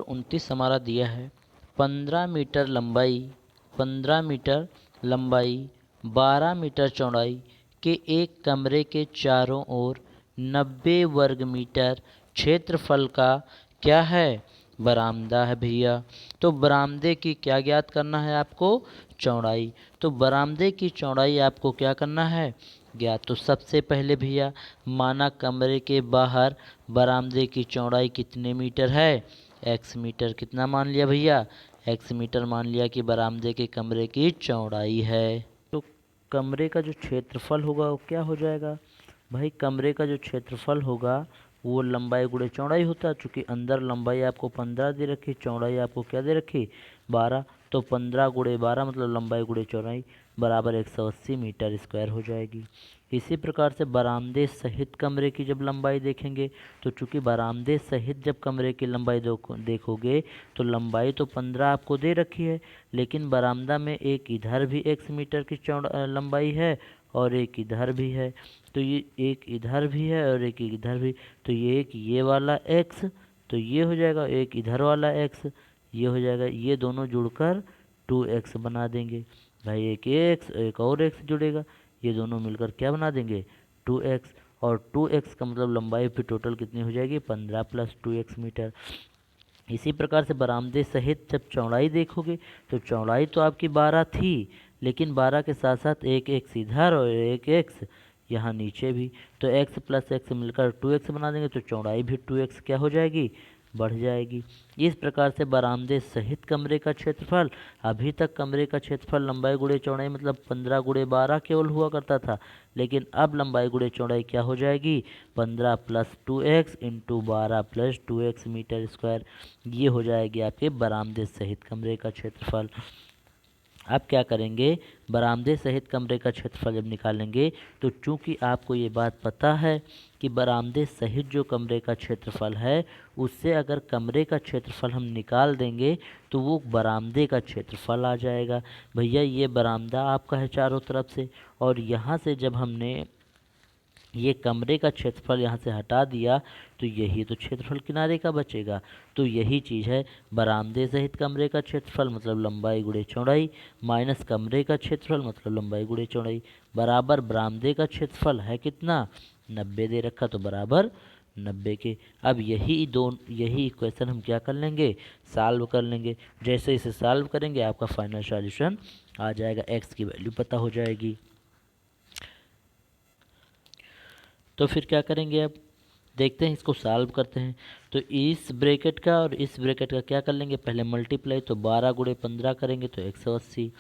29 हमारा दिया है 15 मीटर लंबाई 12 मीटर चौड़ाई के एक कमरे के चारों ओर 90 वर्ग मीटर क्षेत्रफल का क्या है? बरामदा है भैया। तो बरामदे की क्या ज्ञात करना है आपको? चौड़ाई। तो बरामदे की चौड़ाई आपको क्या करना है? ज्ञात। तो सबसे पहले भैया माना कमरे के बाहर बरामदे की चौड़ाई कितने मीटर है? x metre. कितना मान लिया भैया? x मीटर मान लिया कि बरामदे के कमरे की चौड़ाई है। तो कमरे का जो क्षेत्रफल होगा वो क्या हो जाएगा भाई? कमरे का जो क्षेत्रफल होगा वो लंबाई गुणे चौड़ाई होता है। चूँकि अंदर लंबाई आपको 15 दे रखी, चौड़ाई आपको क्या दे रखी? 12। तो 15 गुणे 12 मतलब लंबाई गुणे चौड़ाई बराबर 180 मीटर स्क्वायर हो जाएगी। इसी प्रकार से बरामदे सहित कमरे की जब लंबाई देखेंगे तो चूँकि बरामदे सहित जब कमरे की लंबाई देखोगे तो लंबाई तो 15 आपको दे रखी है, लेकिन बरामदा में एक इधर भी x मीटर की लंबाई है और एक इधर भी है। तो ये एक इधर भी है और एक इधर भी, तो ये एक ये वाला x, तो ये हो जाएगा एक इधर वाला x, ये हो जाएगा, ये दोनों जुड़कर 2x बना देंगे भाई। एक x एक और x जुड़ेगा, ये दोनों मिलकर क्या बना देंगे? 2x। और 2x का मतलब लंबाई फिर टोटल कितनी हो जाएगी? 15 + 2x मीटर। इसी प्रकार से बरामदे सहित जब चौड़ाई देखोगे तो चौड़ाई तो आपकी 12 थी, लेकिन 12 के साथ साथ एक x इधर और एक x यहाँ नीचे भी, तो x + x मिलकर 2x बना देंगे, तो चौड़ाई भी 2x क्या हो जाएगी? बढ़ जाएगी। इस प्रकार से बरामदे सहित कमरे का क्षेत्रफल, अभी तक कमरे का क्षेत्रफल लंबाई गुणे चौड़ाई मतलब 15 गुणे 12 केवल हुआ करता था, लेकिन अब लंबाई गुणे चौड़ाई क्या हो जाएगी? 15 + 2x × 12 + 2x मीटर स्क्वायर। ये हो जाएगी आपके बरामदे सहित कमरे का क्षेत्रफल। अब क्या करेंगे? बरामदे सहित कमरे का क्षेत्रफल जब निकालेंगे तो चूंकि आपको ये बात पता है कि बरामदे सहित जो कमरे का क्षेत्रफल है उससे अगर कमरे का क्षेत्रफल हम निकाल देंगे तो वो बरामदे का क्षेत्रफल आ जाएगा। भैया ये बरामदा आपका है चारों तरफ से, और यहाँ से जब हमने ये कमरे का क्षेत्रफल यहाँ से हटा दिया तो यही तो क्षेत्रफल किनारे का बचेगा। तो यही चीज़ है बरामदे सहित कमरे का क्षेत्रफल मतलब लंबाई गुणे चौड़ाई माइनस कमरे का क्षेत्रफल मतलब लंबाई गुणे चौड़ाई बराबर बरामदे का क्षेत्रफल है कितना? 90 दे रखा, तो बराबर 90 के। अब यही इक्वेशन हम क्या कर लेंगे? सॉल्व कर लेंगे। जैसे इसे सॉल्व करेंगे आपका फाइनल सॉल्यूशन आ जाएगा, x की वैल्यू पता हो जाएगी। तो फिर क्या करेंगे? अब देखते हैं, इसको सॉल्व करते हैं। तो इस ब्रैकेट का और इस ब्रैकेट का क्या कर लेंगे? पहले मल्टीप्लाई, तो 12 गुणे 15 करेंगे तो 180,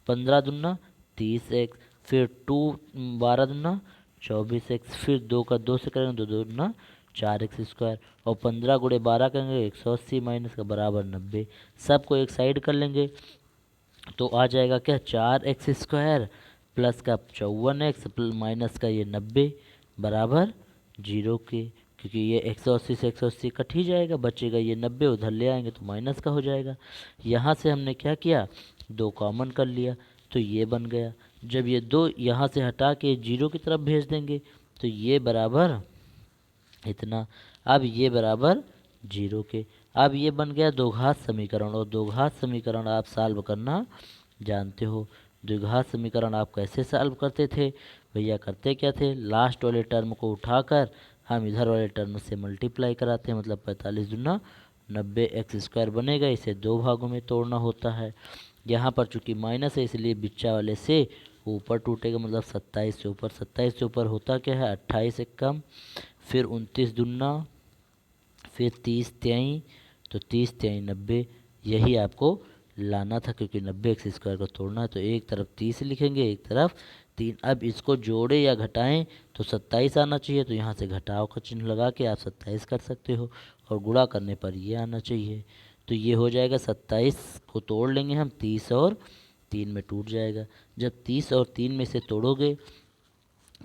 15 दूना 30x, फिर 12 दूना 24x, फिर 2 का 2 से करेंगे तो 2 दूना 4x स्क्वायर, और 15 गुणे 12 करेंगे 180 माइनस का बराबर 90। सबको एक साइड कर लेंगे तो आ जाएगा क्या? 4x स्क्वायर प्लस का 54x माइनस का ये 90 बराबर 0 के। क्योंकि ये 180 से 180 कट ही जाएगा, बचेगा ये 90, उधर ले आएंगे तो माइनस का हो जाएगा। यहाँ से हमने क्या किया? 2 कॉमन कर लिया तो ये बन गया। जब ये 2 यहाँ से हटा के 0 की तरफ भेज देंगे तो ये बराबर इतना, अब ये बराबर 0 के। अब ये बन गया द्विघात समीकरण, और द्विघात समीकरण आप सॉल्व करना जानते हो। द्विघात समीकरण आप कैसे सॉल्व करते थे? भैया करते क्या थे? लास्ट वाले टर्म को उठाकर हम इधर वाले टर्म से मल्टीप्लाई कराते हैं, मतलब 45 दूना 90 एक्स स्क्वायर बनेगा। इसे 2 भागों में तोड़ना होता है। यहाँ पर चूंकि माइनस है इसलिए बिच्चा वाले से ऊपर टूटेगा, मतलब 27 से ऊपर। 27 से ऊपर होता क्या है? 28 एक कम, फिर 29 दूना, फिर 30 त्याई, तो 30 त्याई 90। यही आपको लाना था, क्योंकि 90 एक्स स्क्वायर को तोड़ना है। तो एक तरफ 30 लिखेंगे, एक तरफ 3। अब इसको जोड़े या घटाएं तो 27 आना चाहिए, तो यहाँ से घटाव का चिन्ह लगा के आप 27 कर सकते हो, और गुणा करने पर ये आना चाहिए। तो ये हो जाएगा 27 को तोड़ लेंगे हम, 30 और 3 में टूट जाएगा। जब 30 और 3 में से तोड़ोगे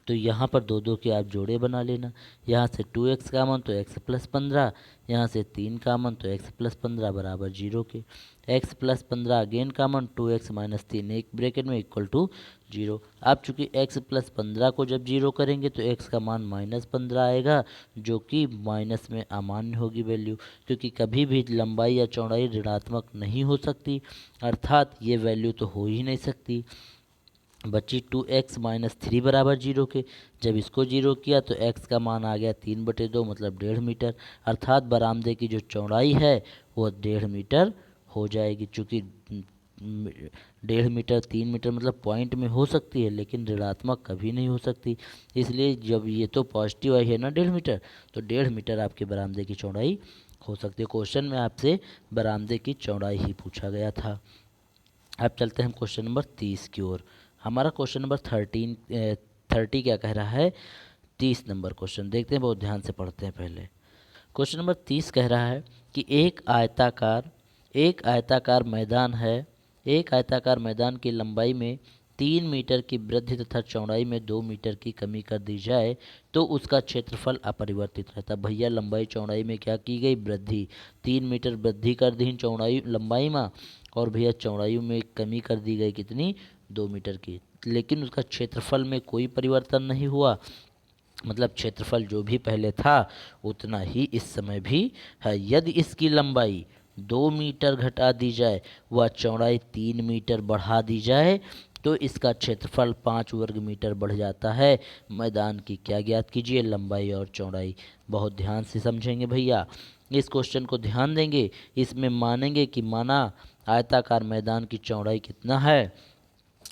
तो यहाँ पर दो दो के आप जोड़े बना लेना। यहाँ से 2x कामन तो x प्लस 15, यहाँ से 3 कामन तो x प्लस 15 बराबर 0 के। x प्लस 15 अगेन कामन, 2x माइनस 3 एक ब्रैकेट में इक्वल टू 0। अब चूँकि x प्लस 15 को जब 0 करेंगे तो x का मान माइनस 15 आएगा, जो कि माइनस में अमान्य होगी वैल्यू, क्योंकि कभी भी लंबाई या चौड़ाई ऋणात्मक नहीं हो सकती, अर्थात ये वैल्यू तो हो ही नहीं सकती। बची 2x माइनस 3 बराबर 0 के। जब इसको 0 किया तो x का मान आ गया 3/2 मतलब 1.5 मीटर, अर्थात बरामदे की जो चौड़ाई है वो 1.5 मीटर हो जाएगी। चूँकि 1.5 मीटर 3 मीटर मतलब पॉइंट में हो सकती है, लेकिन ऋणात्मक कभी नहीं हो सकती। इसलिए जब ये तो पॉजिटिव आई है ना 1.5 मीटर, तो 1.5 मीटर आपके बरामदे की चौड़ाई हो सकती है। क्वेश्चन में आपसे बरामदे की चौड़ाई ही पूछा गया था। अब चलते हैं हम क्वेश्चन नंबर 30 की ओर। हमारा क्वेश्चन नंबर 30 क्या कह रहा है, 30 नंबर क्वेश्चन देखते हैं, बहुत ध्यान से पढ़ते हैं पहले। क्वेश्चन नंबर 30 कह रहा है कि एक आयताकार मैदान है। एक आयताकार मैदान की लंबाई में 3 मीटर की वृद्धि तथा चौड़ाई में 2 मीटर की कमी कर दी जाए तो उसका क्षेत्रफल अपरिवर्तित रहता। भैया लंबाई चौड़ाई में क्या की गई, वृद्धि, 3 मीटर वृद्धि कर दी चौड़ाई लंबाई में, और भैया चौड़ाई में कमी कर दी गई कितनी, 2 मीटर की, लेकिन उसका क्षेत्रफल में कोई परिवर्तन नहीं हुआ। मतलब क्षेत्रफल जो भी पहले था उतना ही इस समय भी है। यदि इसकी लंबाई 2 मीटर घटा दी जाए व चौड़ाई 3 मीटर बढ़ा दी जाए तो इसका क्षेत्रफल 5 वर्ग मीटर बढ़ जाता है। मैदान की क्या ज्ञात कीजिए, लंबाई और चौड़ाई। बहुत ध्यान से समझेंगे भैया, इस क्वेश्चन को ध्यान देंगे। इसमें मानेंगे कि माना आयताकार मैदान की चौड़ाई कितना है,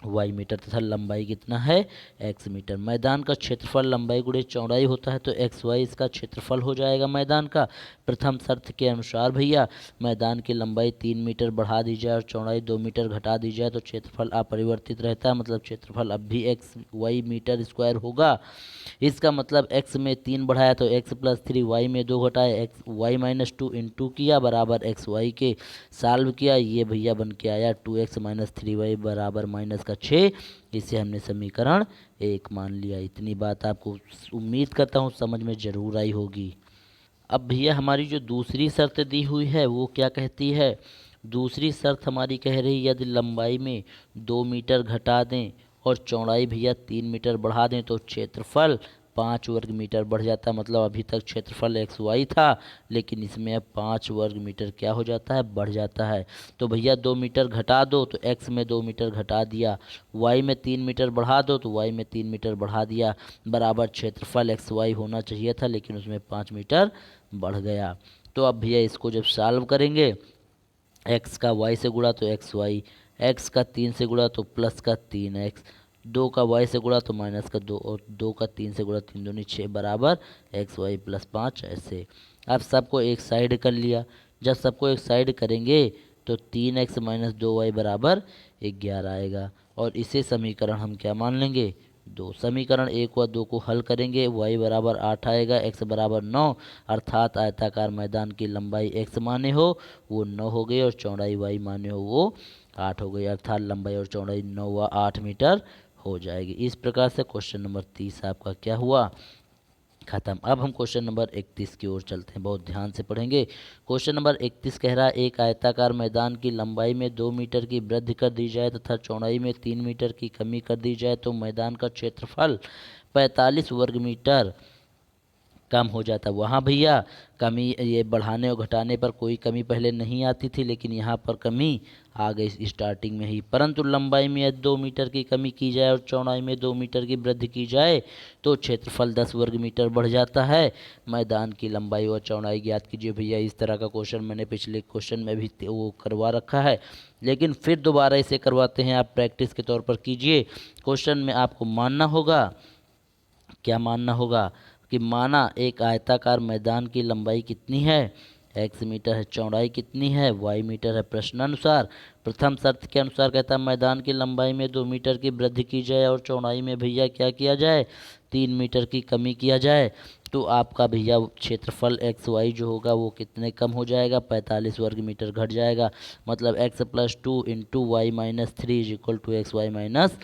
वाई मीटर, तथा लंबाई कितना है, एक्स मीटर। मैदान का क्षेत्रफल लंबाई गुणे चौड़ाई होता है, तो एक्स वाई इसका क्षेत्रफल हो जाएगा मैदान का। प्रथम शर्त के अनुसार भैया मैदान की लंबाई 3 मीटर बढ़ा दी जाए और चौड़ाई 2 मीटर घटा दी जाए तो क्षेत्रफल अपरिवर्तित रहता है, मतलब क्षेत्रफल अब भी एक्स वाई मीटर स्क्वायर होगा। इसका मतलब x में 3 बढ़ाया तो x प्लस 3, वाई में 2 घटाया एक्स वाई माइनस 2 इंटू किया बराबर एक्स वाई के, सॉल्व किया, ये भैया बन के आया 2x माइनस 3y बराबर माइनस का 6। इसे हमने समीकरण 1 मान लिया। इतनी बात आपको उम्मीद करता हूँ समझ में ज़रूर आई होगी। अब भैया हमारी जो दूसरी शर्त दी हुई है वो क्या कहती है, दूसरी शर्त हमारी कह रही है यदि लंबाई में 2 मीटर घटा दें और चौड़ाई भैया 3 मीटर बढ़ा दें तो क्षेत्रफल 5 वर्ग मीटर बढ़ जाता है। मतलब अभी तक क्षेत्रफल एक्स वाई था, लेकिन इसमें अब 5 वर्ग मीटर क्या हो जाता है, बढ़ जाता है। तो भैया 2 मीटर घटा दो तो एक्स में 2 मीटर घटा दिया, वाई में 3 मीटर बढ़ा दो तो वाई में 3 मीटर बढ़ा दिया, बराबर क्षेत्रफल एक्स वाई होना चाहिए था, लेकिन उसमें 5 मीटर बढ़ गया। तो अब भैया इसको जब सॉल्व करेंगे, एक्स का वाई से गुणा तो एक्स वाई, एक्स का 3 से गुणा तो प्लस का 3x, 2 का वाई से गुणा तो माइनस का 2, और 2 का 3 से गुणा 3 दूनी 6 बराबर एक्स वाई प्लस 5 ऐसे। अब सबको एक साइड कर लिया। जब सबको एक साइड करेंगे तो 3x माइनस 2y बराबर 11 आएगा, और इसे समीकरण हम क्या मान लेंगे, 2। समीकरण 1 व 2 को हल करेंगे, y बराबर 8 आएगा, x बराबर 9, अर्थात आयताकार मैदान की लंबाई x माने हो वो 9 हो गई और चौड़ाई y माने हो वो 8 हो गई, अर्थात लंबाई और चौड़ाई 9 व 8 मीटर हो जाएगी। इस प्रकार से क्वेश्चन नंबर 30 आपका क्या हुआ, खत्म। अब हम क्वेश्चन नंबर 31 की ओर चलते हैं, बहुत ध्यान से पढ़ेंगे। क्वेश्चन नंबर 31 कह रहा है एक आयताकार मैदान की लंबाई में 2 मीटर की वृद्धि कर दी जाए तथा चौड़ाई में 3 मीटर की कमी कर दी जाए तो मैदान का क्षेत्रफल 45 वर्ग मीटर कम हो जाता। वहाँ भैया कमी, ये बढ़ाने और घटाने पर कोई कमी पहले नहीं आती थी, लेकिन यहाँ पर कमी आ गई स्टार्टिंग में ही। परंतु लंबाई में यदि 2 मीटर की कमी की जाए और चौड़ाई में 2 मीटर की वृद्धि की जाए तो क्षेत्रफल 10 वर्ग मीटर बढ़ जाता है। मैदान की लंबाई और चौड़ाई ज्ञात कीजिए। भैया इस तरह का क्वेश्चन मैंने पिछले क्वेश्चन में भी वो करवा रखा है, लेकिन फिर दोबारा इसे करवाते हैं, आप प्रैक्टिस के तौर पर कीजिए। क्वेश्चन में आपको मानना होगा, क्या मानना होगा कि माना एक आयताकार मैदान की लंबाई कितनी है, x मीटर है, चौड़ाई कितनी है, y मीटर है। प्रश्नानुसार प्रथम शर्त के अनुसार कहता है मैदान की लंबाई में 2 मीटर की वृद्धि की जाए और चौड़ाई में भैया क्या किया जाए, 3 मीटर की कमी किया जाए तो आपका भैया क्षेत्रफल एक्स वाई जो होगा वो कितने कम हो जाएगा, 45 वर्ग मीटर घट जाएगा। मतलब x plus 2 into Y minus 3 is equal to X Y minus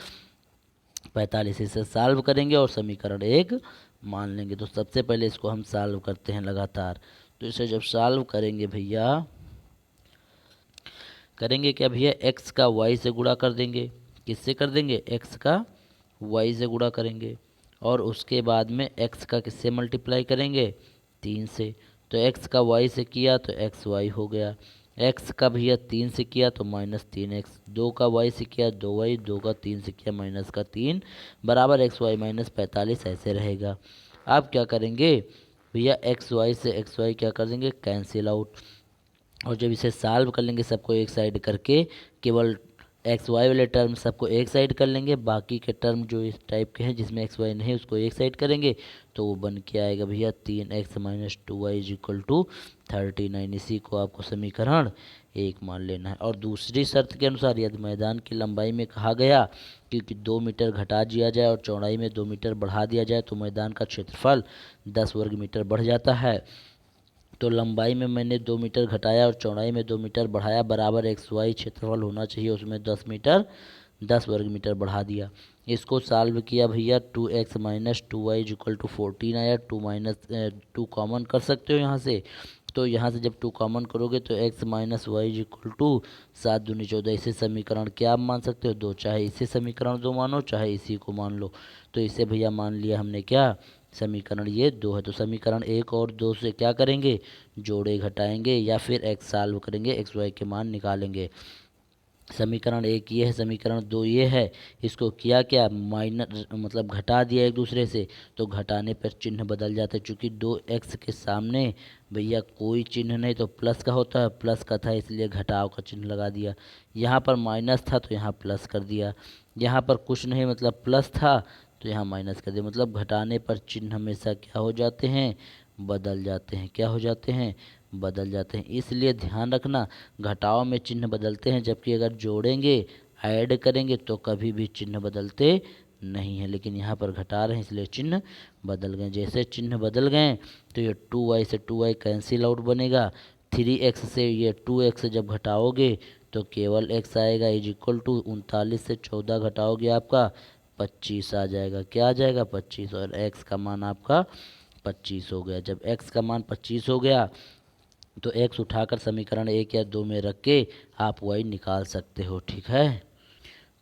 45 इसे सॉल्व करेंगे और समीकरण 1 मान लेंगे। तो सबसे पहले इसको हम सॉल्व करते हैं लगातार। तो इसे जब सॉल्व करेंगे भैया, करेंगे क्या भैया, x का y से गुणा कर देंगे। किससे कर देंगे, x का y से गुणा करेंगे। और उसके बाद में x का किससे मल्टीप्लाई करेंगे, 3 से। तो x का y से किया तो एक्स वाई हो गया। x का भैया 3 से किया तो -3x, 2 का y से किया 2y, 2 का 3 से किया -3 बराबर एक्स वाई -45 ऐसे रहेगा। अब क्या करेंगे भैया, एक्स वाई से एक्स वाई क्या कर देंगे, कैंसिल आउट। और जब इसे सॉल्व कर लेंगे सबको एक साइड करके, केवल एक्स वाई वाले टर्म सबको एक साइड कर लेंगे, बाकी के टर्म जो इस टाइप के हैं जिसमें एक्स वाई नहीं उसको एक साइड करेंगे, तो वो बन के आएगा भैया 3x - 2y = 39। इसी को आपको समीकरण 1 मान लेना है। और दूसरी शर्त के अनुसार यदि मैदान की लंबाई में कहा गया कि 2 मीटर घटा दिया जाए और चौड़ाई में 2 मीटर बढ़ा दिया जाए तो मैदान का क्षेत्रफल 10 वर्ग मीटर बढ़ जाता है। तो लंबाई में मैंने 2 मीटर घटाया और चौड़ाई में 2 मीटर बढ़ाया, बराबर एक्स वाई क्षेत्रफल होना चाहिए, उसमें 10 वर्ग मीटर बढ़ा दिया। इसको सॉल्व किया भैया, 2x - 2y = 14 आया। 2 कॉमन कर सकते हो यहाँ से, तो यहाँ से जब 2 कॉमन करोगे तो x - y = 7 दूनी 14। इसे समीकरण क्या आप मान सकते हो, 2। चाहे इसे समीकरण 2 मानो, चाहे इसी को मान लो। तो इसे भैया मान लिया हमने क्या, समीकरण ये 2 है। तो समीकरण 1 और 2 से क्या करेंगे, जोड़े घटाएंगे या फिर x सॉल्व करेंगे, एक्स वाई के मान निकालेंगे। समीकरण 1 ये है, समीकरण 2 ये है। इसको किया क्या, माइनस मतलब घटा दिया एक दूसरे से, तो घटाने पर चिन्ह बदल जाता है। चूँकि 2x के सामने भैया कोई चिन्ह नहीं तो प्लस का होता है, प्लस का था इसलिए घटाव का चिन्ह लगा दिया। यहाँ पर माइनस था तो यहाँ प्लस कर दिया। यहाँ पर कुछ नहीं मतलब प्लस था तो यहाँ माइनस कर दिया। मतलब घटाने पर चिन्ह हमेशा क्या हो जाते हैं, बदल जाते हैं। क्या हो जाते हैं, बदल जाते हैं। इसलिए ध्यान रखना, घटाव में चिन्ह बदलते हैं, जबकि अगर जोड़ेंगे ऐड करेंगे तो कभी भी चिन्ह बदलते नहीं है। लेकिन यहाँ पर घटा रहे हैं इसलिए चिन्ह बदल गए। जैसे चिन्ह बदल गए तो ये 2y से 2y कैंसिल आउट बनेगा। 3x से ये 2x जब घटाओगे तो केवल x आएगा, = 39 से 14 घटाओगे आपका 25 आ जाएगा। क्या आ जाएगा, 25। और x का मान आपका 25 हो गया। जब x का मान 25 हो गया तो x उठाकर समीकरण 1 या 2 में रख के आप y निकाल सकते हो। ठीक है,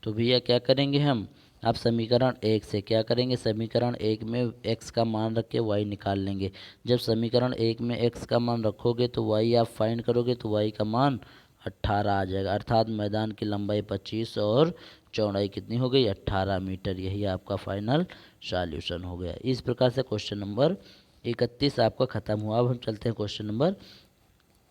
तो भैया क्या करेंगे हम, आप समीकरण 1 से क्या करेंगे, समीकरण 1 में x का मान रख के y निकाल लेंगे। जब समीकरण 1 में x का मान रखोगे तो y आप फाइंड करोगे तो y का मान 18 आ जाएगा। अर्थात मैदान की लंबाई 25 और चौड़ाई कितनी हो गई, 18 मीटर। यही आपका फाइनल सॉल्यूशन हो गया। इस प्रकार से क्वेश्चन नंबर 31 आपका ख़त्म हुआ। अब हम चलते हैं क्वेश्चन नंबर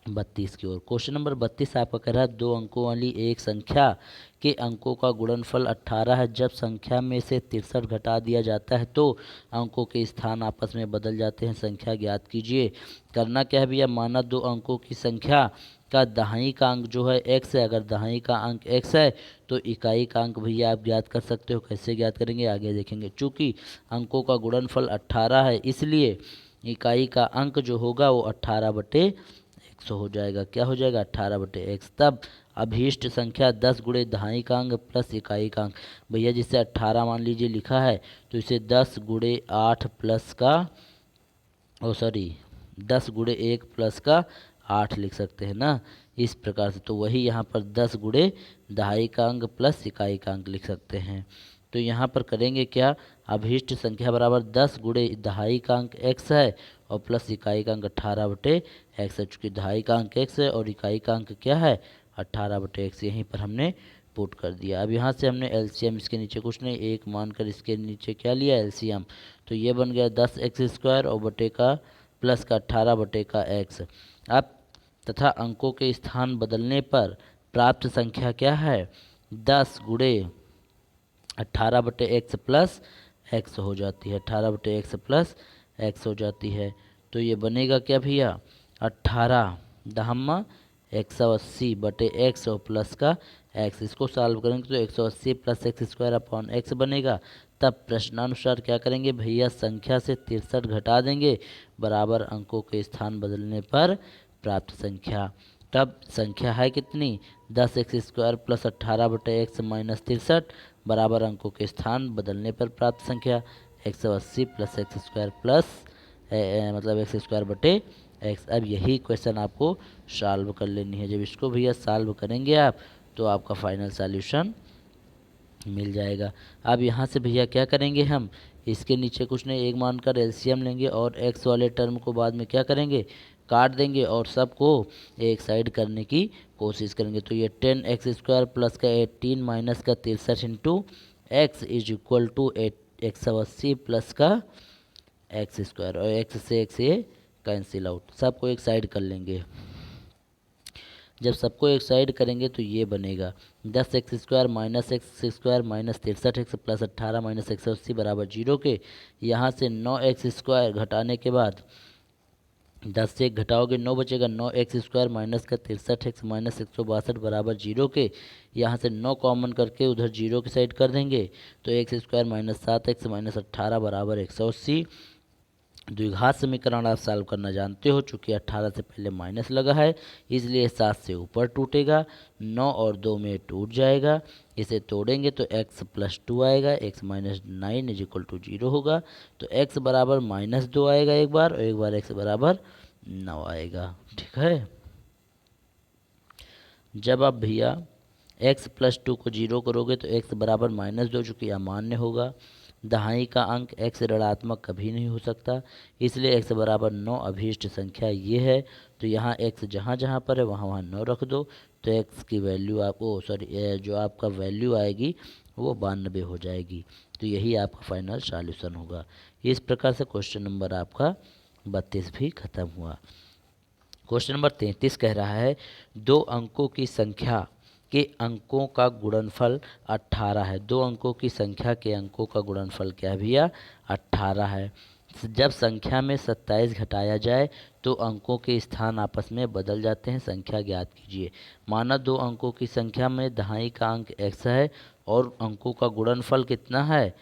32 की ओर। क्वेश्चन नंबर 32 आपका कह रहा है 2 अंकों वाली एक संख्या के अंकों का गुणनफल 18 है। जब संख्या में से 63 घटा दिया जाता है तो अंकों के स्थान आपस में बदल जाते हैं। संख्या ज्ञात कीजिए। करना क्या है भैया, माना 2 अंकों की संख्या का दहाई का अंक जो है x है। अगर दहाई का अंक x है तो इकाई का अंक भैया आप ज्ञात कर सकते हो। कैसे ज्ञात करेंगे आगे देखेंगे। चूँकि अंकों का गुणनफल 18 है इसलिए इकाई का अंक जो होगा वो 18/x हो जाएगा। क्या हो जाएगा, 18/x। तब अभीष्ट संख्या 10 गुणे दहाई का अंक प्लस इकाई का अंक। भैया जिसे 18 मान लीजिए लिखा है तो इसे 10 गुणे 8 प्लस का 10 गुणे 1 प्लस का 8 लिख सकते हैं ना, इस प्रकार से। तो वही यहाँ पर 10 गुणे दहाई का अंक प्लस इकाई का अंक लिख सकते हैं। तो यहाँ पर करेंगे क्या, अभीष्ट संख्या बराबर 10 गुणे दहाई का अंक x है और प्लस इकाई का अंक 18/x है। चूँकि दहाई का अंक x है और इकाई का अंक क्या है, 18/x। यहीं पर हमने पुट कर दिया। अब यहाँ से हमने एलसीएम, इसके नीचे कुछ नहीं, एक मानकर इसके नीचे क्या लिया, एलसीएम। तो ये बन गया 10x² और बटे का प्लस का 18/x। अब तथा अंकों के स्थान बदलने पर प्राप्त संख्या क्या है, 10 गुणे 18/x प्लस x हो जाती है। 18/x प्लस x हो जाती है। तो ये बनेगा क्या भैया, 18 दहम्मा 180/x और प्लस का x। इसको सॉल्व करेंगे तो 180 + x² बनेगा। तब प्रश्नानुसार क्या करेंगे भैया, संख्या से 63 घटा देंगे, बराबर अंकों के स्थान बदलने पर प्राप्त संख्या। तब संख्या है कितनी, 10x² प्लस 18/x - 63 बराबर अंकों के स्थान बदलने पर प्राप्त संख्या 180 प्लस एक्स स्क्वायर प्लस मतलब एक्स स्क्वायर बटे एक्स। अब यही क्वेश्चन आपको सॉल्व कर लेनी है। जब इसको भैया सॉल्व करेंगे आप तो आपका फाइनल सॉल्यूशन मिल जाएगा। अब यहाँ से भैया क्या करेंगे, हम इसके नीचे कुछ नहीं, एक मानकर एलसीएम लेंगे और एक्स वाले टर्म को बाद में क्या करेंगे, काट देंगे और सबको एक साइड करने की कोशिश करेंगे। तो ये 10 एक्स स्क्वायर प्लस का 18 माइनस का 63 into x is equal to 180 plus का एक्स स्क्वायर, और एक्स से एक्स ये कैंसिल आउट, सबको एक साइड कर लेंगे। जब सबको एक साइड करेंगे तो ये बनेगा 10 x square minus x square minus 63 x plus 18 minus 180 बराबर 0 के। यहाँ से 9 एक्स स्क्वायर घटाने के बाद 10 से 1 घटाओगे 9 बचेगा, 9 एक्स स्क्वायर माइनस का 63 एक्स माइनस 162 बराबर 0 के। यहाँ से 9 कॉमन करके उधर 0 की साइड कर देंगे तो x square minus 7 x minus 18 बराबर 180। द्विघात समीकरण आप सॉल्व करना जानते हो, चूंकि 18 से पहले माइनस लगा है इसलिए 7 से ऊपर टूटेगा, 9 और 2 में टूट जाएगा। इसे तोड़ेंगे तो x प्लस 2 आएगा, x minus 9 is equal to 0 होगा। तो x बराबर माइनस 2 आएगा एक बार, और एक बार x बराबर 9 आएगा। ठीक है, जब आप भैया x प्लस 2 को 0 करोगे तो x बराबर माइनस 2 चूँकि अमान्य होगा, दहाई का अंक x ऋणात्मक कभी नहीं हो सकता, इसलिए x बराबर 9 अभीष्ट संख्या ये है। तो यहाँ x जहाँ जहाँ पर है वहाँ वहाँ 9 रख दो तो x की वैल्यू आपको जो आपका वैल्यू आएगी वो 92 हो जाएगी। तो यही आपका फाइनल सॉल्यूशन होगा। इस प्रकार से क्वेश्चन नंबर आपका 32 भी खत्म हुआ। क्वेश्चन नंबर 33 कह रहा है दो अंकों की संख्या के अंकों का गुणनफल 18 है। दो अंकों की संख्या के अंकों का गुणनफल क्या है भैया, 18 है। जब संख्या में 27 घटाया जाए तो अंकों के स्थान आपस में बदल जाते हैं, संख्या ज्ञात कीजिए। माना दो अंकों की संख्या में दहाई का अंक x है और अंकों का गुणनफल कितना है,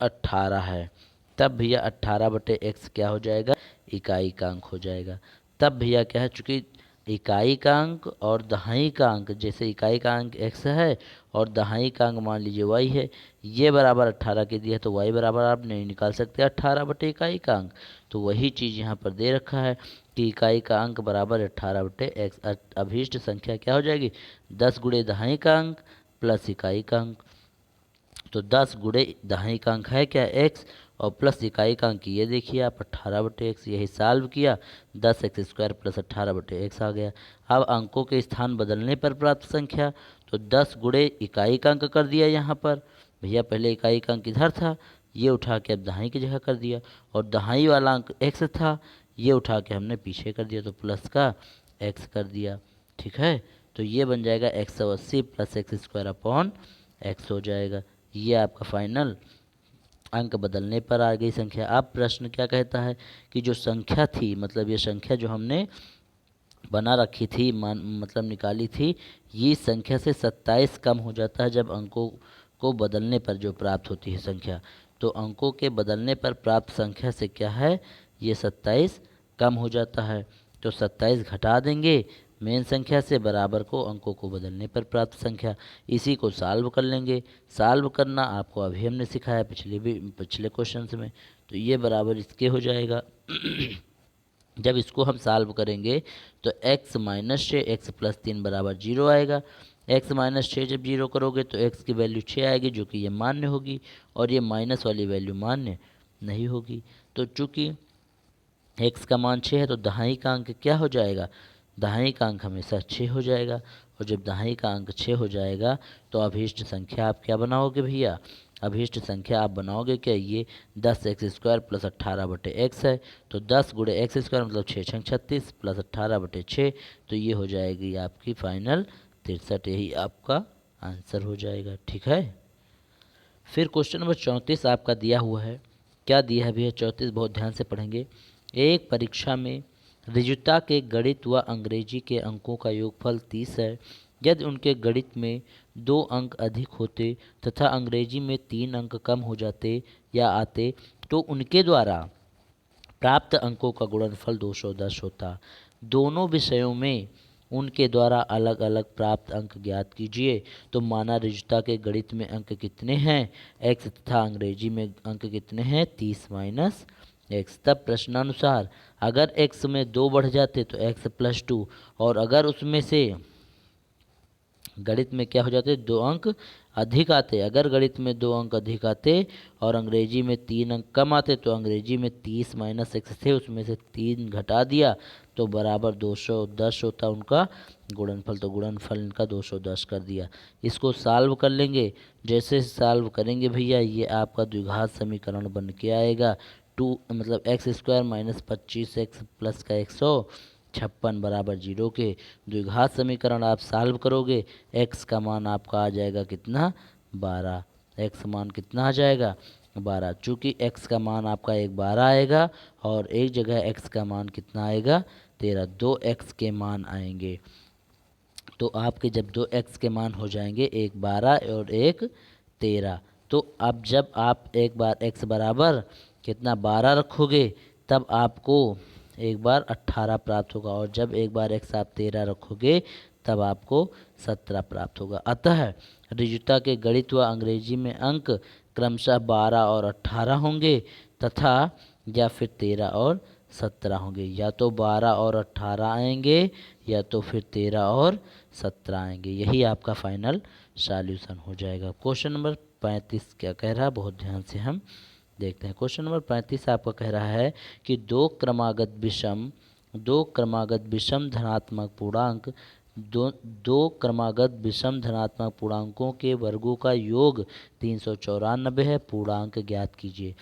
18 है। तब भैया 18 बटे x क्या हो जाएगा, इकाई का अंक हो जाएगा। तब भैया क्या है, चूँकि इकाई का अंक और दहाई का अंक, जैसे इकाई का अंक x है और दहाई का अंक मान लीजिए y है, ये बराबर 18 के दिया तो y बराबर आप नहीं निकाल सकते 18 बटे इकाई का अंक। तो वही चीज़ यहाँ पर दे रखा है कि इकाई का अंक बराबर 18 बटे x। अभीष्ट संख्या क्या हो जाएगी, 10 गुणे दहाई का अंक प्लस इकाई का अंक। तो 10 गुणे दहाई का अंक है क्या x, और प्लस इकाई का अंक ये देखिए आप 18 बटे एक्स। यही सॉल्व किया, 10 एक्स स्क्वायर प्लस 18 बटे एक्स आ गया। अब अंकों के स्थान बदलने पर प्राप्त संख्या, तो 10 गुणे इकाई का अंक कर दिया यहाँ पर भैया, पहले इकाई का अंक इधर था ये उठा के अब दहाई की जगह कर दिया, और दहाई वाला अंक एक्स था ये उठा के हमने पीछे कर दिया तो प्लस का एक्स कर दिया। ठीक है, तो ये बन जाएगा 180 plus x square upon x हो जाएगा। ये आपका फाइनल अंक बदलने पर आ गई संख्या। अब प्रश्न क्या कहता है कि जो संख्या थी, मतलब ये संख्या जो हमने बना रखी थी मतलब निकाली थी, ये संख्या से 27 कम हो जाता है जब अंकों को बदलने पर जो प्राप्त होती है संख्या। तो अंकों के बदलने पर प्राप्त संख्या से क्या है, ये 27 कम हो जाता है। तो 27 घटा देंगे मेन संख्या से, बराबर को अंकों को बदलने पर प्राप्त संख्या। इसी को सॉल्व कर लेंगे। सॉल्व करना आपको अभी हमने सिखाया पिछले क्वेश्चन में। तो ये बराबर इसके हो जाएगा। जब इसको हम सॉल्व करेंगे तो x माइनस 6 एक्स प्लस 3 बराबर 0 आएगा। x माइनस 6 जब 0 करोगे तो x की वैल्यू 6 आएगी जो कि ये मान्य होगी, और ये माइनस वाली वैल्यू मान्य नहीं होगी। तो चूँकि x का मान 6 है तो दहाई का अंक क्या हो जाएगा, दहाई का अंक हमेशा 6 हो जाएगा। और जब दहाई का अंक 6 हो जाएगा तो अभीष्ट संख्या आप क्या बनाओगे भैया, अभीष्ट संख्या आप बनाओगे क्या, ये 10 एक्स स्क्वायर प्लस 18 बटे एक्स है। तो 10 गुणे एक्स स्क्वायर मतलब 6 छंग 36 प्लस 18 बटे 6, तो ये हो जाएगी आपकी फाइनल 63। यही आपका आंसर हो जाएगा। ठीक है, फिर क्वेश्चन नंबर 34 आपका दिया हुआ है। क्या दिया है भैया, 34 बहुत ध्यान से पढ़ेंगे। एक परीक्षा में ऋजुता के गणित व अंग्रेजी के अंकों का योगफल 30 है। यदि उनके गणित में 2 अंक अधिक होते तथा अंग्रेजी में 3 अंक कम हो जाते या आते तो उनके द्वारा प्राप्त अंकों का गुणनफल 210 होता। दोनों विषयों में उनके द्वारा अलग अलग प्राप्त अंक ज्ञात कीजिए। तो माना रिजुता के गणित में अंक कितने हैं, x, तथा अंग्रेजी में अंक कितने हैं, 30 माइनस x। तब प्रश्नानुसार अगर x में 2 बढ़ जाते तो x प्लस 2, और अगर उसमें से गणित में क्या हो जाते, 2 अंक अधिक आते। अगर गणित में 2 अंक अधिक आते और अंग्रेजी में 3 अंक कम आते तो अंग्रेजी में 30 माइनस x थे, उसमें से 3 घटा दिया तो बराबर 210 होता उनका गुणनफल। तो गुणनफल इनका 210 कर दिया। इसको सॉल्व कर लेंगे। जैसे सॉल्व करेंगे भैया ये आपका द्विघात समीकरण बन के आएगा। 2 मतलब x square minus 25x plus का 156 बराबर 0 के द्विघात समीकरण आप सॉल्व करोगे, x का मान आपका आ जाएगा कितना, 12। x मान कितना आ जाएगा, 12। चूँकि x का मान आपका एक 12 आएगा और एक जगह x का मान कितना आएगा, 13। 2x के मान आएंगे। तो आपके जब 2x के मान हो जाएंगे, एक 12 और एक 13, तो अब जब आप एक बार x बराबर कितना 12 रखोगे तब आपको एक बार 18 प्राप्त होगा, और जब एक बार x आप 13 रखोगे तब आपको 17 प्राप्त होगा। अतः रिजुता के गणित व अंग्रेजी में अंक क्रमशः 12 और 18 होंगे तथा या फिर 13 और 17 होंगे। या तो 12 और 18 आएंगे या तो फिर 13 और 17 आएंगे। यही आपका फाइनल सॉल्यूशन हो जाएगा। क्वेश्चन नंबर 35 क्या कह रहा है, बहुत ध्यान से हम देखते हैं। क्वेश्चन नंबर 35 आपका कह रहा है कि दो क्रमागत विषम धनात्मक पूर्णांक दो क्रमागत विषम धनात्मक पूर्णांकों के वर्गों का योग 394 है। पूर्णांक ज्ञात कीजिए।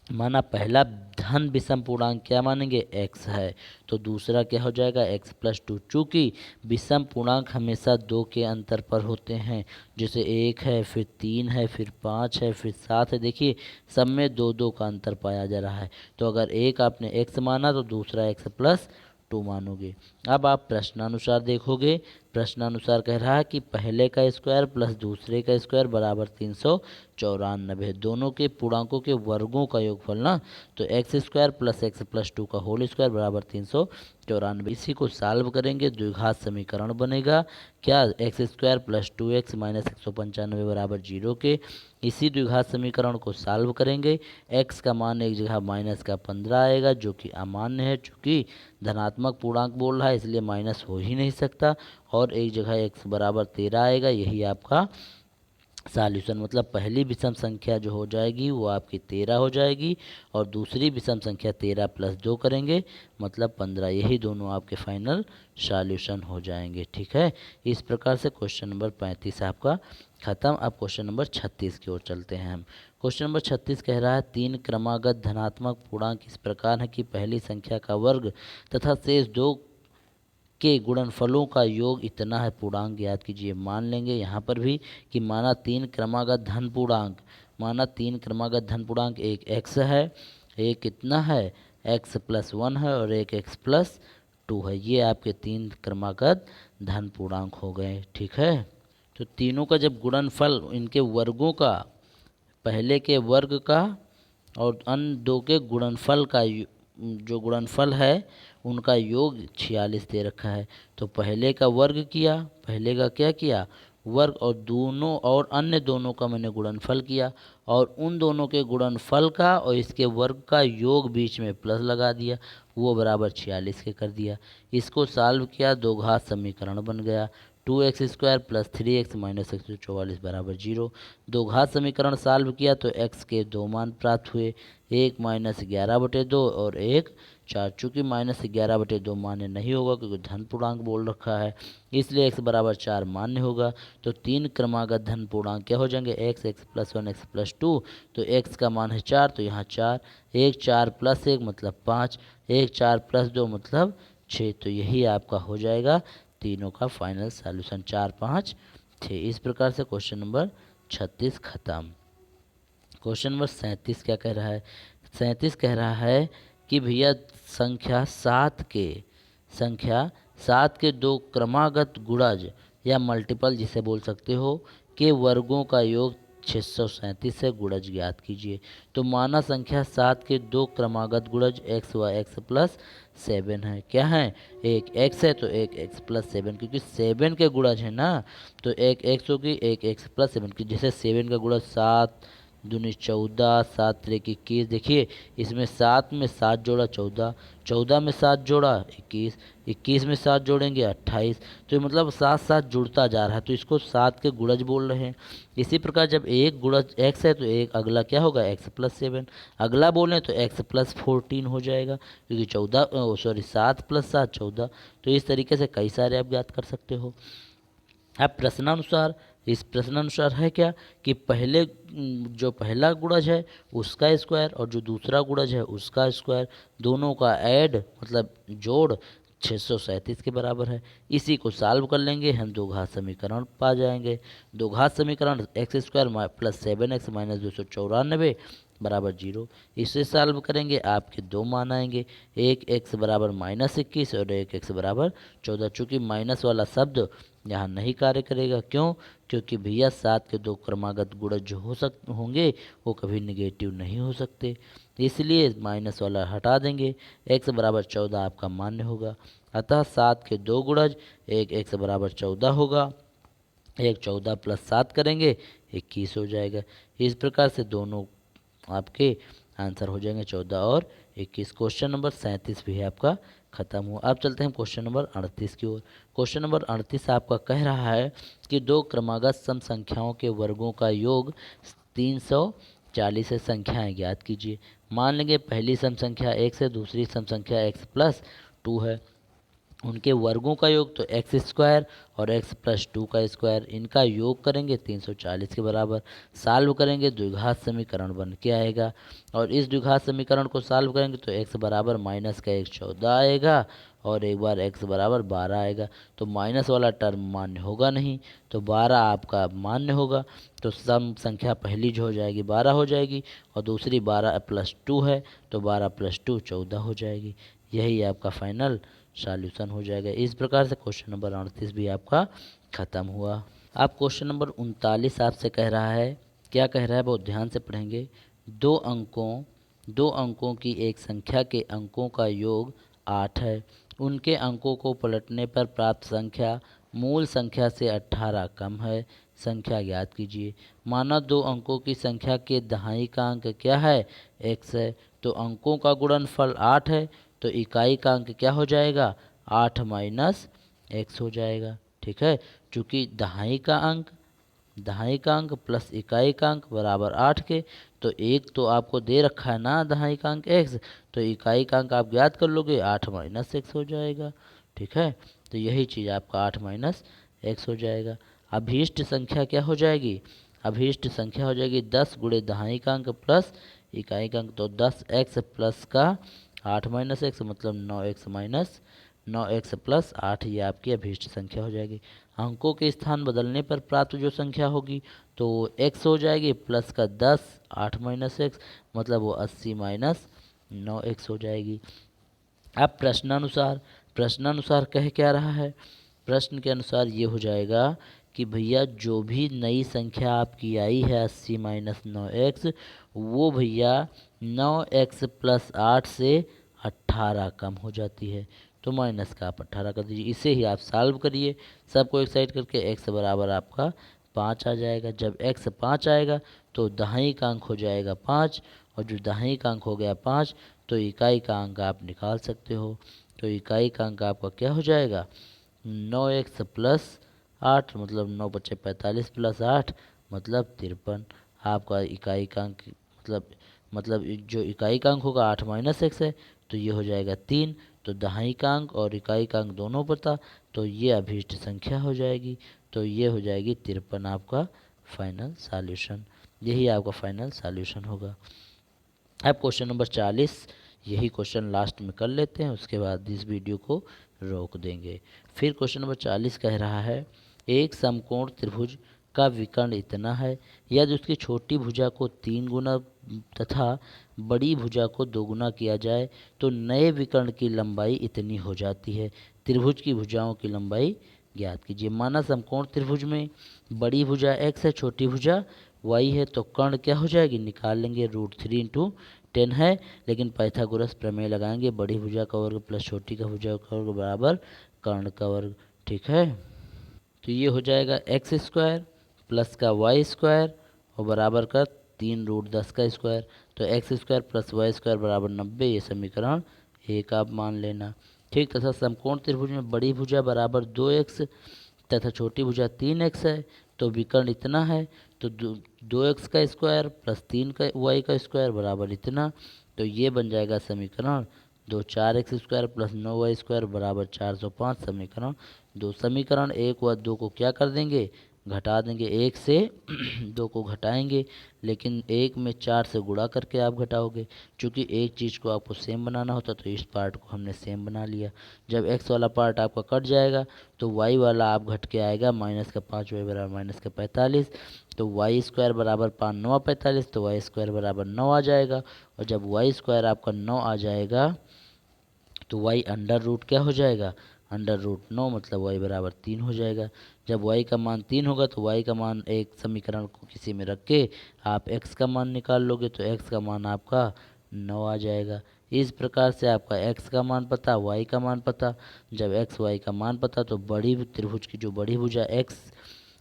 माना पहला धन विषम पूर्णांक क्या मानेंगे, x है, तो दूसरा क्या हो जाएगा, x प्लस 2। चूँकि विषम पूर्णांक हमेशा 2 के अंतर पर होते हैं, जैसे 1 है, फिर 3 है, फिर 5 है, फिर 7 है। देखिए सब में 2-2 का अंतर पाया जा रहा है। तो अगर एक आपने x माना तो दूसरा x प्लस 2 मानोगे। अब आप प्रश्नानुसार देखोगे। प्रश्नानुसार कह रहा है कि पहले का स्क्वायर प्लस दूसरे का स्क्वायर बराबर 394। दोनों के पूर्णांकों के वर्गों का योगफल ना, तो x square plus x plus 2 का होल स्क्वायर बराबर 394। इसी को सॉल्व करेंगे, द्विघात समीकरण बनेगा क्या, x square plus 2x minus 195 बराबर 0 के। इसी द्विघात समीकरण को सॉल्व करेंगे। x का मान एक जगह माइनस का 15 आएगा जो कि अमान्य है, चूँकि धनात्मक पूर्णांक बोल रहा है इसलिए माइनस हो ही नहीं सकता। और एक जगह x बराबर 13 आएगा। यही आपका सॉल्यूशन, मतलब पहली विषम संख्या जो हो जाएगी वो आपकी 13 हो जाएगी और दूसरी विषम संख्या 13 प्लस 2 करेंगे मतलब 15। यही दोनों आपके फाइनल सॉल्यूशन हो जाएंगे। ठीक है, इस प्रकार से क्वेश्चन नंबर 35 आपका खत्म। अब क्वेश्चन नंबर 36 की ओर चलते हैं हम। क्वेश्चन नंबर 36 कह रहा है 3 क्रमागत धनात्मक पूर्णांक इस प्रकार है कि पहली संख्या का वर्ग तथा शेष 2 के गुणनफलों का योग इतना है। पूर्णांक ज्ञात कीजिए। मान लेंगे यहाँ पर भी कि माना 3 क्रमागत धन पूर्णांक एक x है, एक कितना है x प्लस 1 है और एक x प्लस 2 है। ये आपके 3 क्रमागत धन पूर्णांक हो गए। ठीक है, तो तीनों का जब गुणनफल इनके वर्गों का, पहले के वर्ग का और अन्य 2 के गुणनफल का जो गुणनफल है उनका योग 46 दे रखा है। तो पहले का वर्ग किया, पहले का क्या किया, वर्ग, और दोनों और अन्य दोनों का मैंने गुणनफल किया और उन दोनों के गुणनफल का और इसके वर्ग का योग बीच में प्लस लगा दिया, वो बराबर 46 के कर दिया। इसको सॉल्व किया, दो घात समीकरण बन गया। 2x square plus 3x minus 144 बराबर 0। दो घात समीकरण सॉल्व किया तो x के 2 मान प्राप्त हुए, एक माइनस 11/2 और एक 4। चूँकि माइनस 11/2 मान्य नहीं होगा क्योंकि धन पूर्णांक बोल रखा है, इसलिए x बराबर 4 मान्य होगा। तो 3 क्रमागत धन पूर्णांक क्या हो जाएंगे, x प्लस 1 x प्लस 2। तो x का मान है 4, तो यहाँ 4, 1 4 प्लस 1 मतलब 5, 1 4 प्लस 2 मतलब 6। तो यही आपका हो जाएगा तीनों का फाइनल सॉल्यूशन 4 5 6। इस प्रकार से क्वेश्चन नंबर 36 खत्म। क्वेश्चन नंबर 37 क्या कह रहा है, 37 कह रहा है कि भैया संख्या 7 के 2 क्रमागत गुणज या मल्टीपल जिसे बोल सकते हो के वर्गों का योग 637 से गुणज ज्ञात कीजिए। तो माना संख्या 7 के दो क्रमागत गुणज x व x प्लस 7 है। क्या है? एक x है तो एक x प्लस 7, क्योंकि 7 के गुणज है ना, तो एक x होगी एक x प्लस 7 की। जैसे 7 का गुणज 7 दूनी 14, 7 त्रिक 21। देखिए इसमें 7 में 7 जोड़ा 14, 14 में 7 जोड़ा 21, 21 में 7 जोड़ेंगे 28। तो ये मतलब 7 7 जुड़ता जा रहा है, तो इसको 7 के गुणज बोल रहे हैं। इसी प्रकार जब एक गुणज x है तो एक अगला क्या होगा? x plus 7। अगला बोलें तो x प्लस 14 हो जाएगा, क्योंकि 7 प्लस 7 14। तो इस तरीके से कई सारे आप ज्ञात कर सकते हो। अब प्रश्नानुसार, इस प्रश्नानुसार है क्या कि पहले जो पहला गुणज है उसका स्क्वायर और जो दूसरा गुणज है उसका स्क्वायर, दोनों का ऐड मतलब जोड़ 637 के बराबर है। इसी को सॉल्व कर लेंगे हम, दो घात समीकरण पा जाएंगे। दो घात समीकरण x square plus 7x minus 294 बराबर 0। इसे सॉल्व करेंगे आपके दो मान आएंगे, एक x बराबर -21 और एक x बराबर 14। चूँकि माइनस वाला शब्द यहाँ नहीं कार्य करेगा। क्यों? क्योंकि भैया 7 के दो क्रमागत गुणज जो होंगे वो कभी निगेटिव नहीं हो सकते, इसलिए माइनस वाला हटा देंगे। x बराबर 14 आपका मान्य होगा। अतः 7 के दो गुणज, एक x बराबर 14 होगा, एक 14 प्लस 7 करेंगे 21 हो जाएगा। इस प्रकार से दोनों आपके आंसर हो जाएंगे 14 और 21। क्वेश्चन नंबर 37 भी है आपका खत्म हुआ। अब चलते हैं क्वेश्चन नंबर 38 की ओर। क्वेश्चन नंबर 38 आपका कह रहा है कि दो क्रमागत सम संख्याओं के वर्गों का योग 340 है, संख्याएं ज्ञात कीजिए। मान लेंगे पहली सम संख्या x है, दूसरी सम संख्या x प्लस 2 है। उनके वर्गों का योग तो एक्स स्क्वायर और एक्स प्लस 2 का स्क्वायर, इनका योग करेंगे 340 के बराबर। सॉल्व करेंगे द्विघात समीकरण बन के आएगा, और इस द्विघात समीकरण को सॉल्व करेंगे तो x बराबर माइनस का 14 आएगा और एक बार x बराबर 12 आएगा। तो माइनस वाला टर्म मान्य होगा नहीं, तो 12 आपका मान्य होगा। तो सम संख्या पहली जो हो जाएगी 12 हो जाएगी और दूसरी 12 प्लस 2 है, तो 12 प्लस 2 14 हो जाएगी। यही आपका फाइनल सॉल्यूशन हो जाएगा। इस प्रकार से क्वेश्चन नंबर 38 भी आपका खत्म हुआ। अब क्वेश्चन नंबर 39 आपसे कह रहा है, क्या कह रहा है बहुत ध्यान से पढ़ेंगे। दो अंकों की एक संख्या के अंकों का योग 8 है। उनके अंकों को पलटने पर प्राप्त संख्या मूल संख्या से 18 कम है, संख्या ज्ञात कीजिए। माना दो अंकों की संख्या के दहाई का अंक क्या है? x है। तो अंकों का गुणनफल 8 है, तो इकाई का अंक क्या हो जाएगा? 8 माइनस x हो जाएगा। ठीक है, चूँकि दहाई का अंक प्लस इकाई का अंक बराबर 8 के, तो एक तो आपको दे रखा है ना दहाई का अंक x, तो इकाई का अंक आप ज्ञात कर लोगे 8 माइनस x हो जाएगा। ठीक है, तो यही चीज़ आपका 8 माइनस x हो जाएगा। अभीष्ट संख्या क्या हो जाएगी? अभीष्ट संख्या हो जाएगी 10 गुणे दहाई का अंक प्लस इकाई का अंक, तो 10x प्लस का 8 माइनस एक्स मतलब 9x माइनस 9x प्लस 8, ये आपकी अभीष्ट संख्या हो जाएगी। अंकों के स्थान बदलने पर प्राप्त जो संख्या होगी तो x हो जाएगी प्लस का 10 8 माइनस एक्स मतलब वो 80 माइनस 9x हो जाएगी। अब प्रश्नानुसार कह क्या रहा है? प्रश्न के अनुसार ये हो जाएगा कि भैया जो भी नई संख्या आपकी आई है 80 माइनस 9x, वो भैया 9x प्लस 8 से 18 कम हो जाती है। तो माइनस का आप 18 कर दीजिए, इसे ही आप सॉल्व करिए सबको एक साइड करके। x बराबर आपका 5 आ जाएगा। जब x 5 आएगा तो दहाई का अंक हो जाएगा 5, और जो दहाई का अंक हो गया 5 तो इकाई का अंक आप निकाल सकते हो। तो इकाई का अंक आपका क्या हो जाएगा? 9x प्लस 8 मतलब 9 बचे 45 प्लस 8 मतलब 53। आपका इकाई का अंक मतलब जो इकाई का अंक होगा 8 माइनस एक्स है, तो ये हो जाएगा 3। तो दहाई का अंक और इकाई का अंक दोनों पता, तो ये अभीष्ट संख्या हो जाएगी। तो ये हो जाएगी 53 आपका फाइनल सॉल्यूशन। यही आपका फाइनल सॉल्यूशन होगा। अब क्वेश्चन नंबर 40, यही क्वेश्चन लास्ट में कर लेते हैं, उसके बाद इस वीडियो को रोक देंगे। फिर क्वेश्चन नंबर 40 कह रहा है, एक समकोण त्रिभुज का विकर्ण इतना है, यदि उसकी छोटी भुजा को 3 गुना तथा बड़ी भुजा को 2 गुना किया जाए तो नए विकर्ण की लंबाई इतनी हो जाती है। त्रिभुज की भुजाओं की लंबाई ज्ञात कीजिए। माना समकोण त्रिभुज में बड़ी भुजा x है, छोटी भुजा वाई है तो कर्ण क्या हो जाएगी, निकाल लेंगे, √3 × 10 है, लेकिन पाइथागोरस प्रमेय लगाएंगे, बड़ी भुजा का वर्ग प्लस छोटी का भुजा का वर्ग बराबर कर्ण का वर्ग। ठीक है, तो ये हो जाएगा x² प्लस का y² और बराबर का 3√10 तो x² प्लस y² बराबर 90, ये समीकरण 1 आप मान लेना। ठीक, तथा समकोण त्रिभुज में बड़ी भुजा बराबर 2x तथा छोटी भुजा 3x है, तो विकर्ण इतना है, तो 2x² प्लस 3y² बराबर इतना, तो ये बन जाएगा समीकरण 2। 4x² प्लस 9y² बराबर 405 समीकरण 2। समीकरण 1 व 2 को क्या कर देंगे, घटा देंगे, 1 से 2 को घटाएंगे, लेकिन 1 में 4 से गुणा करके आप घटाओगे। चूँकि एक चीज़ को आपको सेम बनाना होता तो इस पार्ट को हमने सेम बना लिया। जब x वाला पार्ट आपका कट जाएगा तो y वाला आप घट के आएगा, -5y बराबर -45, तो y² बराबर 5 9 45, तो y² बराबर 9 आ जाएगा। और जब y² आपका 9 आ जाएगा तो y अंडर रूट क्या हो जाएगा, √9, मतलब y बराबर 3 हो जाएगा। जब y का मान 3 होगा तो y का मान एक समीकरण को किसी में रख के आप x का मान निकाल लोगे, तो x का मान आपका 9 आ जाएगा। इस प्रकार से आपका x का मान पता, y का मान पता। जब x y का मान पता तो बड़ी त्रिभुज की जो बड़ी भुजा x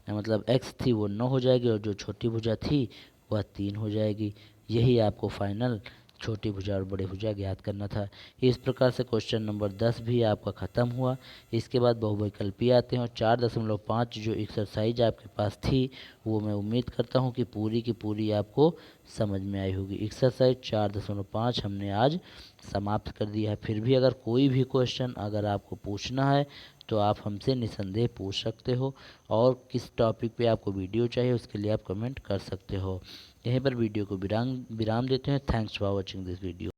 मतलब x थी वो 9 हो जाएगी, और जो छोटी भुजा थी वह 3 हो जाएगी। यही आपको फाइनल छोटी भुजा और बड़ी भुजा ज्ञात करना था। इस प्रकार से क्वेश्चन नंबर 10 भी आपका ख़त्म हुआ। इसके बाद बहुविकल्पी आते हैं, और 4.5 जो एक्सरसाइज आपके पास थी वो मैं उम्मीद करता हूँ कि पूरी की पूरी आपको समझ में आई होगी। एक्सरसाइज 4.5 हमने आज समाप्त कर दिया है। फिर भी अगर कोई भी क्वेश्चन अगर आपको पूछना है तो आप हमसे निसंदेह पूछ सकते हो, और किस टॉपिक पे आपको वीडियो चाहिए उसके लिए आप कमेंट कर सकते हो। यहीं पर वीडियो को विराम देते हैं। Thanks for watching this video.